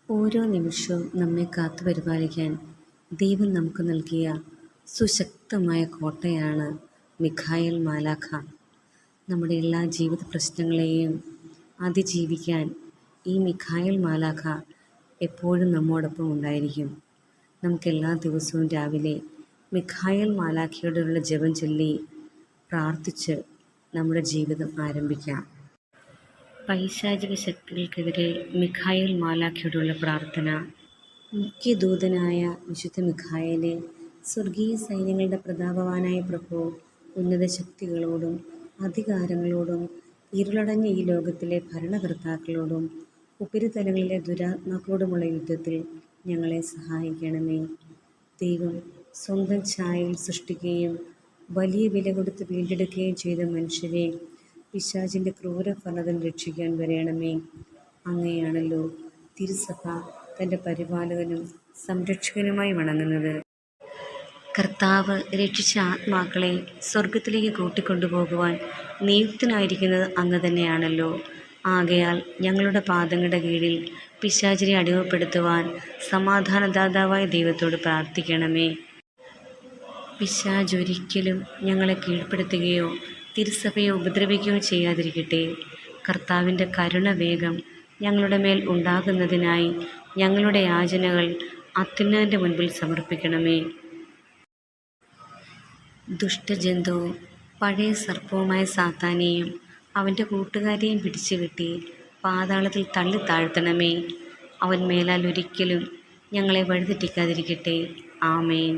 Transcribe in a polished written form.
ഓരോ നിമിഷവും നമ്മെ കാത്തുപരിപാലിക്കാൻ ദൈവം നമുക്ക് നൽകിയ സുശക്തമായ കോട്ടയാണ് മിഖായേൽ മാലാഖ. നമ്മുടെ എല്ലാ ജീവിത പ്രശ്നങ്ങളെയും അതിജീവിക്കാൻ ഈ മിഖായേൽ മാലാഖ എപ്പോഴും നമ്മോടൊപ്പം ഉണ്ടായിരിക്കും. നമുക്കെല്ലാ ദിവസവും രാവിലെ മിഖായേൽ മാലാഖയോടുള്ള ജപം ചൊല്ലി പ്രാർത്ഥിച്ച് നമ്മുടെ ജീവിതം ആരംഭിക്കാം. പൈശാചിക ശക്തികൾക്കെതിരെ മിഖായേൽ മാലാഖയോടുള്ള പ്രാർത്ഥന. മുഖ്യദൂതനായ വിശുദ്ധ മിഖായേലേ, സ്വർഗീയ സൈന്യങ്ങളുടെ പ്രതാപവാനായ പ്രഭോ, ഉന്നത ശക്തികളോടും അധികാരങ്ങളോടും ഇരുളടഞ്ഞ ഈ ലോകത്തിലെ ഭരണകർത്താക്കളോടും ഉപരിതലങ്ങളിലെ ദുരാത്മാക്കളോടുമുള്ള യുദ്ധത്തിൽ ഞങ്ങളെ സഹായിക്കണമേ. ദൈവം സ്വന്തം ഛായയിൽ സൃഷ്ടിക്കുകയും വലിയ വില കൊടുത്ത് വീണ്ടെടുക്കുകയും ചെയ്ത മനുഷ്യരെ പിശാചിൻ്റെ ക്രൂരഫലത്തിൽ രക്ഷിക്കാൻ വരയണമേ. അങ്ങയെയാണല്ലോ തിരുസഭ തൻ്റെ പരിപാലകനും സംരക്ഷകനുമായി വണങ്ങുന്നത്. കർത്താവ് രക്ഷിച്ച ആത്മാക്കളെ സ്വർഗത്തിലേക്ക് കൂട്ടിക്കൊണ്ടുപോകുവാൻ നിയുക്തനായിരിക്കുന്നത് അങ്ങ് തന്നെയാണല്ലോ. ആകയാൽ ഞങ്ങളുടെ പാദങ്ങളുടെ കീഴിൽ പിശാചിനെ അടിമപ്പെടുത്തുവാൻ സമാധാനദാതാവായ ദൈവത്തോട് പ്രാർത്ഥിക്കണമേ. പിശാച് ഒരിക്കലും ഞങ്ങളെ കീഴ്പ്പെടുത്തുകയോ തിരുസഭയെ ഉപദ്രവിക്കുകയോ ചെയ്യാതിരിക്കട്ടെ. കർത്താവിൻ്റെ കരുണ വേഗം ഞങ്ങളുടെ മേൽ ഉണ്ടാകുന്നതിനായി ഞങ്ങളുടെ യാചനകൾ അത്യുന്നതൻ്റെ മുൻപിൽ സമർപ്പിക്കണമേ. ദുഷ്ടജന്തുവും പഴയ സർപ്പവുമായ സാത്താനെയും അവൻ്റെ കൂട്ടുകാരെയും പിടിച്ചുകെട്ടി പാതാളത്തിൽ തള്ളി താഴ്ത്തണമേ. അവൻ മേലാൽ ഒരിക്കലും ഞങ്ങളെ വഴിതെറ്റിക്കാതിരിക്കട്ടെ. ആമേൻ.